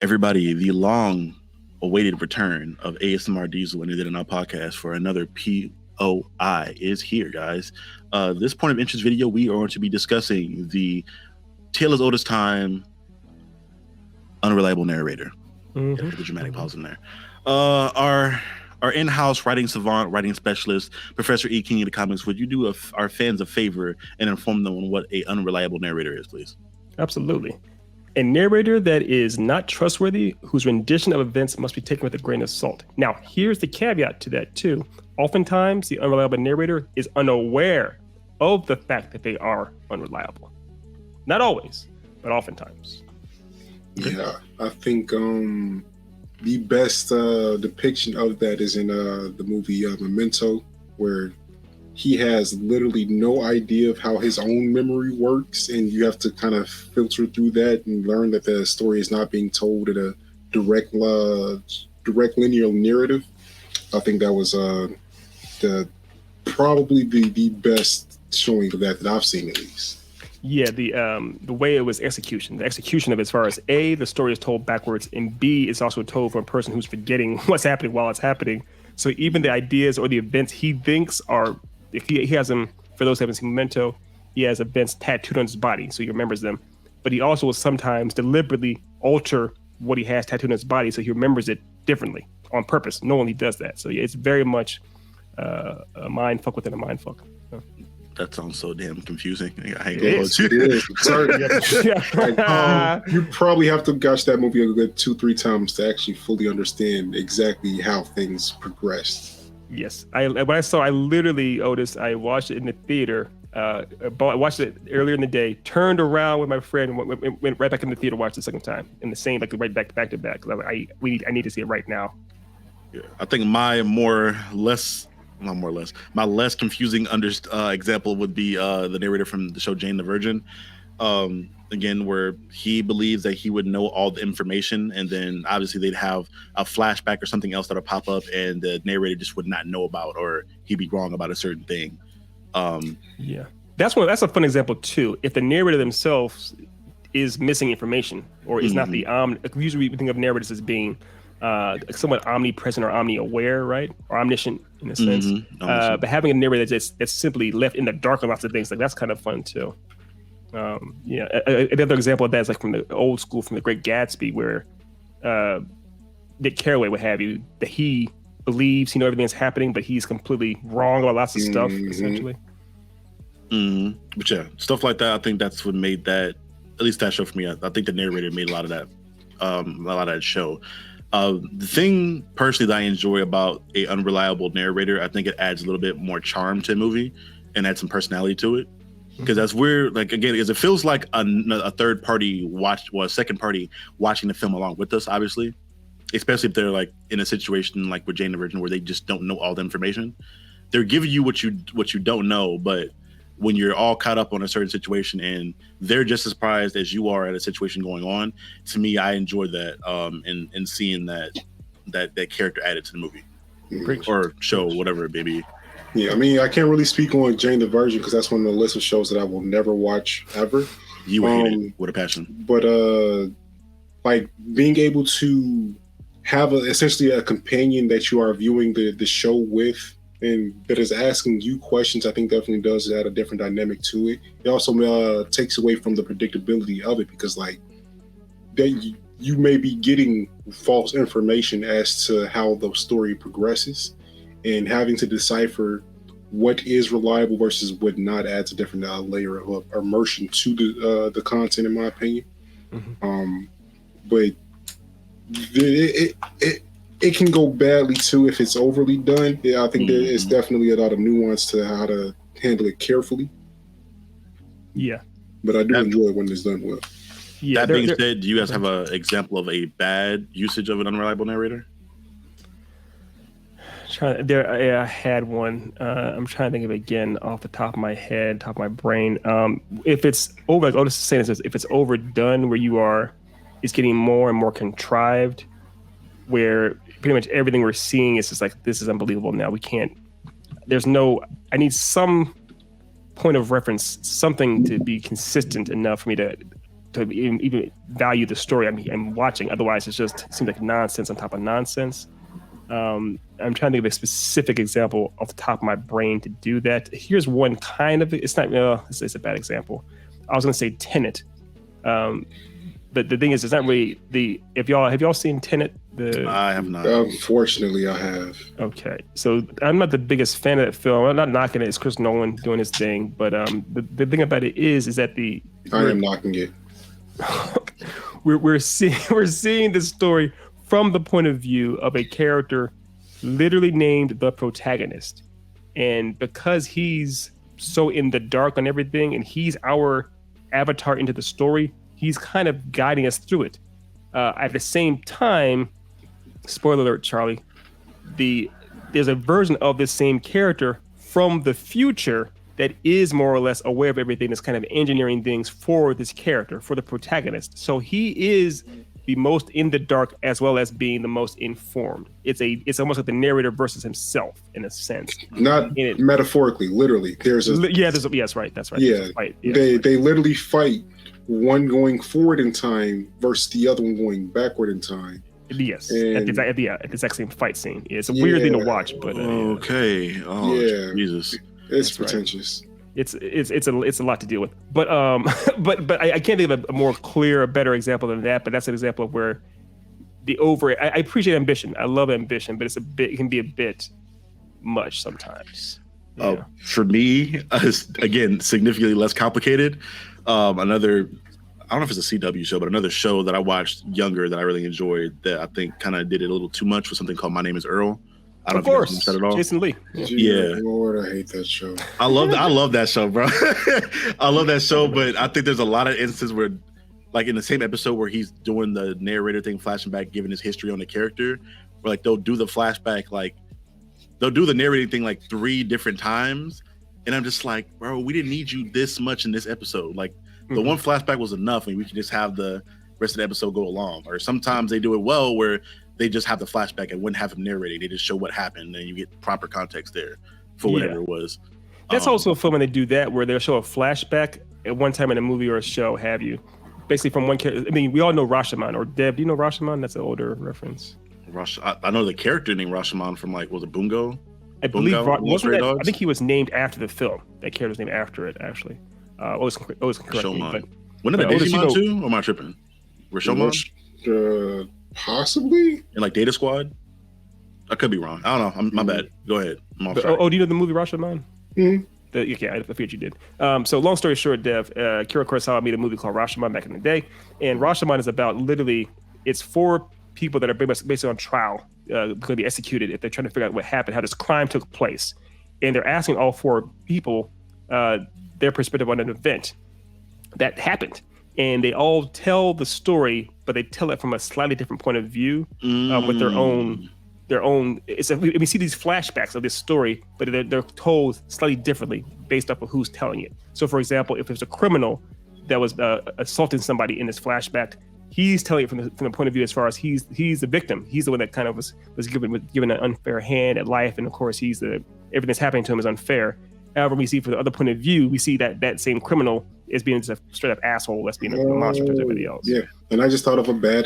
Everybody, the long awaited return of ASMR Diesel and It In Our podcast for another POI is here, guys. This point of interest video, we are going to be discussing the Tale as Old as Time Unreliable Narrator. Mm-hmm. The dramatic pause in there. Our in-house writing savant, writing specialist, Professor E. King of the Comics, would you do our fans a favor and inform them on what a unreliable narrator is, please? Absolutely. A narrator that is not trustworthy, whose rendition of events must be taken with a grain of salt. Now, here's the caveat to that, too. Oftentimes, the unreliable narrator is unaware of the fact that they are unreliable. Not always, but oftentimes. Yeah, I think the best depiction of that is in the movie Memento, where he has literally no idea of how his own memory works, and you have to kind of filter through that and learn that the story is not being told in a direct linear narrative. I think that was probably the best showing of that I've seen, at least. Yeah, the way it was the execution of it, as far as A, the story is told backwards, and B, it's also told from a person who's forgetting what's happening while it's happening. So even the ideas or the events he thinks are, if he has them, for those who haven't seen Memento, he has events tattooed on his body, so he remembers them. But he also will sometimes deliberately alter what he has tattooed on his body, so he remembers it differently on purpose, knowing he does that. So yeah, it's very much a mind fuck within a mind fuck. That sounds so damn confusing. It is. Sorry. You probably have to watch that movie a good 2-3 times to actually fully understand exactly how things progressed. Yes, I literally, Otis, I watched it in the theater. I watched it earlier in the day, turned around with my friend, and went right back in the theater, watched it the second time in the same, like right back to back. I need to see it right now. Yeah, I think my less confusing example would be the narrator from the show Jane the Virgin. Again, where he believes that he would know all the information, and then obviously they'd have a flashback or something else that'll pop up, and the narrator just would not know about, or he'd be wrong about a certain thing. Yeah, that's a fun example too. If the narrator themselves is missing information, or is not the usually we think of narrators as being somewhat omnipresent or omni-aware, right, or omniscient in a sense. But having a narrator that's simply left in the dark on lots of things, like that's kind of fun too. Another example of that is like from the old school, from The Great Gatsby, where Nick Carraway, what have you, that he believes he knows everything that's happening, but he's completely wrong about lots of stuff, essentially. But yeah, stuff like that, I think that's what made that, at least that show for me. I think the narrator made a lot of that show. The thing personally that I enjoy about a unreliable narrator, I think it adds a little bit more charm to the movie and adds some personality to it. Because as we're like, again, because it feels like a third party a second party watching the film along with us, obviously, especially if they're like in a situation like with Jane the Virgin where they just don't know all the information. They're giving you what you don't know, but when you're all caught up on a certain situation and they're just as surprised as you are at a situation going on, to me, I enjoy that and seeing that character added to the movie or show, whatever it may be. Yeah, I mean, I can't really speak on Jane the Virgin because that's one of the list of shows that I will never watch ever. You hate it with a passion. But like being able to have essentially a companion that you are viewing the show with and that is asking you questions, I think definitely does add a different dynamic to it. It also takes away from the predictability of it because like you may be getting false information as to how the story progresses. And having to decipher what is reliable versus what not adds a different layer of immersion to the content, in my opinion. But it can go badly too if it's overly done. Yeah, I think there is definitely a lot of nuance to how to handle it carefully. Yeah, but I do enjoy it when it's done well. Yeah, that being said, do you guys have an example of a bad usage of an unreliable narrator? I had one. I'm trying to think of it again off the top of my head, top of my brain. If it's over, like Otis is saying, if it's overdone, where it's getting more and more contrived, where pretty much everything we're seeing is just like, this is unbelievable. Now we can't. I need some point of reference, something to be consistent enough for me to to even value the story I'm watching. Otherwise, it seems like nonsense on top of nonsense. I'm trying to think of a specific example off the top of my brain to do that. Here's one kind of. It's not. It's a bad example. I was going to say Tenet. But the thing is, it's not really the. Have y'all seen Tenet? I have not. Unfortunately, I have. Okay, so I'm not the biggest fan of that film. I'm not knocking it. It's Chris Nolan doing his thing. But the thing about it is that I am knocking it. we're seeing this story from the point of view of a character literally named the protagonist, and because he's so in the dark on everything, and he's our avatar into the story, he's kind of guiding us through it. At the same time, spoiler alert, Charlie, there's a version of this same character from the future that is more or less aware of everything, that's kind of engineering things for this character, for the protagonist. So he is the most in the dark as well as being the most informed. It's almost like the narrator versus himself in a sense. Not metaphorically, literally. Yes, right. That's right. Yeah, they literally fight, one going forward in time versus the other one going backward in time. Yes, at the exact same fight scene. It's a weird thing to watch, but okay. Oh, yeah. Jesus, it's pretentious. Right. It's a lot to deal with, but I can't think of a more clear, a better example than that. But that's an example of where I appreciate ambition. I love ambition, but it can be a bit much sometimes. Yeah. For me, again, significantly less complicated. I don't know if it's a CW show, but another show that I watched younger that I really enjoyed that I think kind of did it a little too much was something called My Name is Earl. I don't know if you guys at all. Jason Lee. Yeah. Lord, I hate that show. I love that show, bro. I love that show, but I think there's a lot of instances where, like in the same episode where he's doing the narrator thing, flashing back, giving his history on the character, where like they'll do the flashback, like they'll do the narrating thing like 3 different times. And I'm just like, bro, we didn't need you this much in this episode. Like, the one flashback was enough, and we can just have the rest of the episode go along. Or sometimes they do it well where they just have the flashback and wouldn't have him narrating. They just show what happened, and you get proper context there for whatever it was. That's also a film when they do that, where they'll show a flashback at one time in a movie or a show, have you. Basically from one character. I mean, we all know Rashomon, or Deb, do you know Rashomon? That's an older reference. I know the character named Rashomon from was it Bungo? I believe I think he was named after the film. That character was named after it, actually. Always correct me, but when did the Digimon too? Or am I tripping? Rashomon? Possibly. And like Data Squad? I could be wrong. I don't know. My bad. Go ahead. I'm off track. Do you know the movie Rashomon? Mm-hmm. I figured you did. So long story short, Dev, Kira Kurosawa made a movie called Rashomon back in the day, and Rashomon is about it's 4 people that are basically on trial, going to be executed if they're trying to figure out what happened, how this crime took place, and they're asking all 4 people their perspective on an event that happened, and they all tell the story, but they tell it from a slightly different point of view, with their own. We see these flashbacks of this story, but they're told slightly differently based off of who's telling it. So, for example, if there's a criminal that was assaulting somebody in this flashback, he's telling it from the point of view as far as he's the victim. He's the one that kind of was given an unfair hand at life, and of course everything that's happening to him is unfair. However, we see from the other point of view, we see that same criminal is being just a straight up asshole, that's being a monster to everybody else. Yeah, and I just thought of a bad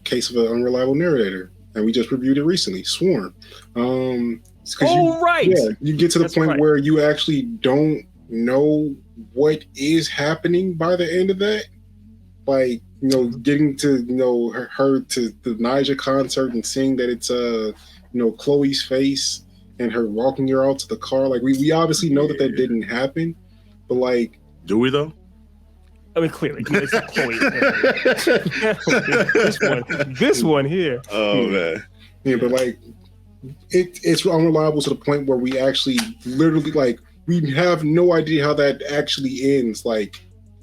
case of an unreliable narrator, and we just reviewed it recently, Swarm. Right. Yeah, you get to the point where you actually don't know what is happening by the end of that. Like, getting to her to the Niger concert and seeing that it's Chloe's face and her walking her out to the car. Like, we obviously know that didn't happen, but like, do we though? I mean, clearly it's not Chloe. this one here. Oh man. Yeah, but like, it's unreliable to the point where we actually literally we have no idea how that actually ends. Like,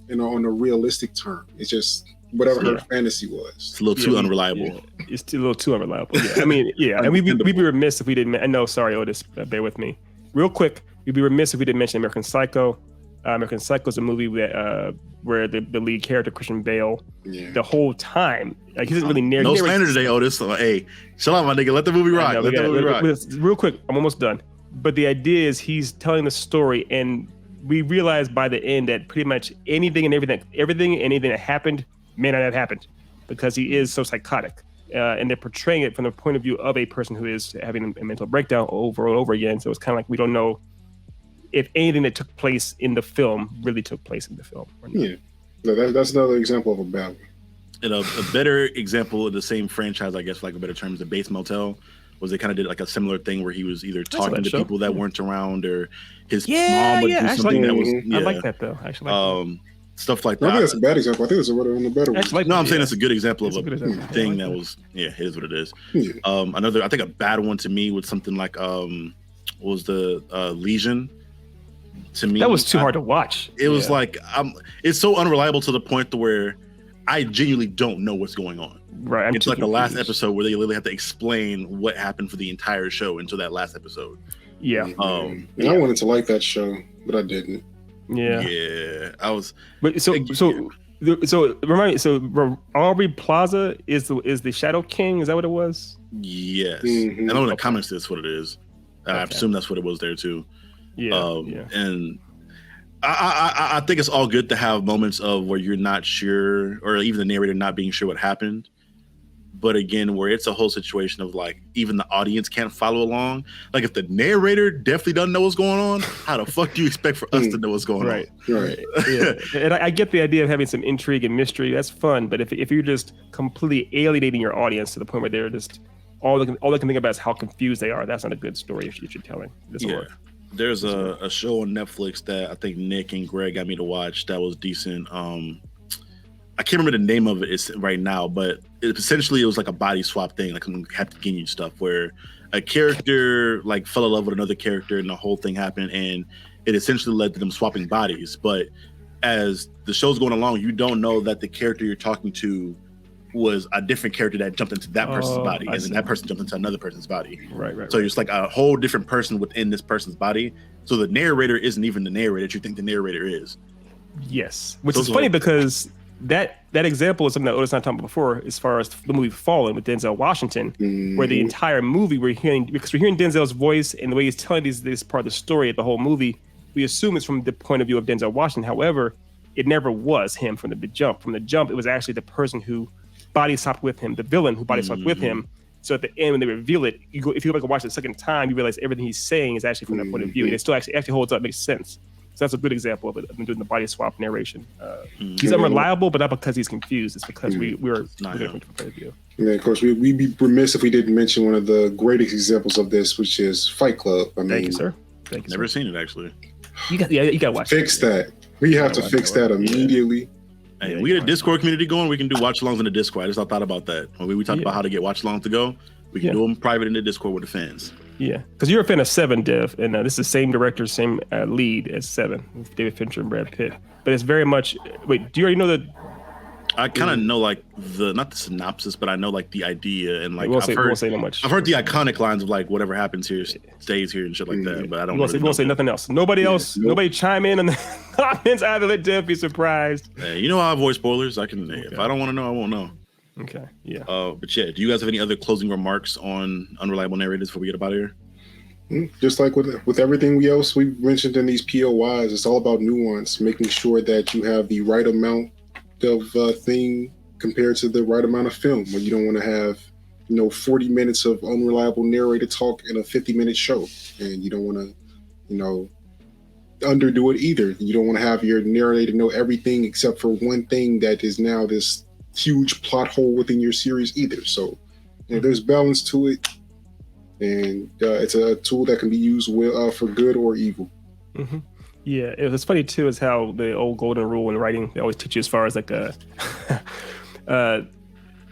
on a realistic term, it's just whatever her fantasy was. It's a little too unreliable. Yeah. It's a little too unreliable. Yeah. I mean, and we'd be remiss if we didn't. I know, sorry, Otis, bear with me. Real quick, we'd be remiss if we didn't mention American Psycho. American Psycho is a movie where the lead character, Christian Bale, the whole time, he doesn't really narrate. No slander today, Otis. So, hey, chill out, my nigga. Let the movie rock. Let the movie rock. Real quick, I'm almost done. But the idea is he's telling the story, and we realized by the end that pretty much anything and anything that happened may not have happened because he is so psychotic. And they're portraying it from the point of view of a person who is having a mental breakdown over and over again. So it's kind of like we don't know if anything that took place in the film really took place in the film. Or not. Yeah, no, that's another example of a bad one. And a better example of the same franchise, I guess, for like a better term, is the Bates Motel. Was they kind of did like a similar thing where he was either talking to people that weren't around or his mom would do something that was. Yeah. I like that though. I actually like that. Stuff like I that. think that's a bad example. I think it's a better one. No, I'm saying it's a good example of a thing like that was. Yeah, it is what it is. Yeah. Another, I think a bad one to me was something like was the Legion. To me, that was too hard to watch. It was like it's so unreliable to the point to where I genuinely don't know what's going on. Right. It's like the last episode where they literally have to explain what happened for the entire show until that last episode. Yeah. And I wanted to like that show, but I didn't. Yeah. Yeah. I was. But so remind me. So Aubrey Plaza is the Shadow King. Is that what it was? Yes. I know in the comics that's what it is. I assume that's what it was there too. Yeah. And I think it's all good to have moments of where you're not sure, or even the narrator not being sure what happened. But again, where it's a whole situation of like even the audience can't follow along. Like if the narrator definitely doesn't know what's going on, how the fuck do you expect for us to know what's going on? Right. Yeah. And I get the idea of having some intrigue and mystery. That's fun. But if you're just completely alienating your audience to the point where they're just all they can think about is how confused they are, that's not a good story if you're telling. It doesn't work. There's a show on Netflix that I think Nick and Greg got me to watch that was decent. I can't remember the name of it right now, but it was like a body swap thing, like some Captain Ginyu stuff, where a character like fell in love with another character and the whole thing happened, and it essentially led to them swapping bodies. But as the show's going along, you don't know that the character you're talking to was a different character that jumped into that person's body, and then that person jumped into another person's body. Right. So it's like a whole different person within this person's body. So the narrator isn't even the narrator that you think the narrator is. Yes, which is funny because that example is something that Otis and I talked about before, as far as the movie Fallen with Denzel Washington, where the entire movie we're hearing Denzel's voice and the way he's telling this part of the story, the whole movie, we assume it's from the point of view of Denzel Washington. However, it never was him from the jump. From the jump, it was actually the person who body swapped with him, the villain who body swapped with him. So at the end, when they reveal it, if you go back and watch it the second time, you realize everything he's saying is actually from that point of view, and it still actually holds up, makes sense. So that's a good example of it, of them doing the body swap narration. He's unreliable, but not because he's confused. It's because we're looking at from point of view. And then, of course, we'd be remiss if we didn't mention one of the greatest examples of this, which is Fight Club. Thank you, sir. Never seen it actually. You got to watch. Fix that. We have to fix that immediately. Hey, we get a Discord community going. We can do watch-alongs in the Discord. I just thought about that when we talked about how to get watch-alongs to go. We can do them private in the Discord with the fans. Yeah, because you're a fan of Seven, Dev, and this is the same director, same lead as Seven, with David Fincher and Brad Pitt. But it's very much. Wait, do you already know that? I kind of know like not the synopsis, but I know like the idea and like won't say no much. I've heard the iconic lines of like whatever happens here stays here and shit like that. But I don't. We won't say nothing else. Nobody else. Nope. Nobody chime in on the comments either. Let Dev be surprised. Hey, you know how I avoid spoilers. I can. Okay. If I don't want to know, I won't know. Okay. Yeah. But yeah, do you guys have any other closing remarks on Unreliable Narrators before we get out of here? Just like with everything else we've mentioned in these POIs, it's all about nuance, making sure that you have the right amount of thing compared to the right amount of film. Where you don't want to have 40 minutes of unreliable narrator talk in a 50-minute show, and you don't want to underdo it either. You don't want to have your narrator know everything except for one thing that is now this huge plot hole within your series either. So there's balance to it, and it's a tool that can be used for good or evil. Yeah, it's funny too is how the old golden rule in writing, they always teach you as far as like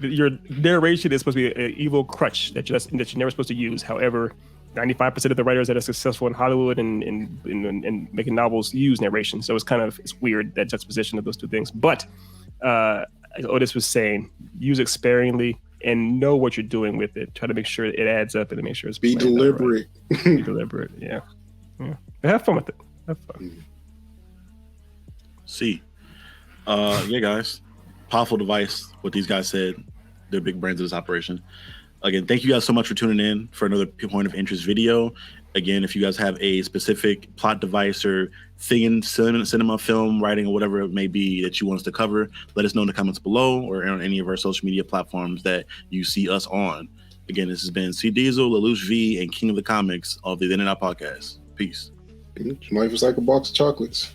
your narration is supposed to be an evil crutch that you're never supposed to use. However, 95% of the writers that are successful in Hollywood and making novels use narration. So it's weird, that juxtaposition of those two things. But as Otis was saying, use it sparingly and know what you're doing with it. Try to make sure it adds up and to make sure it's be deliberate. Right. Be deliberate. Yeah. But have fun with it. Have fun. See. Yeah, guys. Powerful device. What these guys said. They're big brands of this operation. Again, thank you guys so much for tuning in for another Point of Interest video. Again, if you guys have a specific plot device or thing in cinema, film, writing, or whatever it may be that you want us to cover, let us know in the comments below or on any of our social media platforms that you see us on. Again, this has been C Diesel, Lelouch V, and King of the Comics of the Then and Out Podcast. Peace. Life is like a box of chocolates.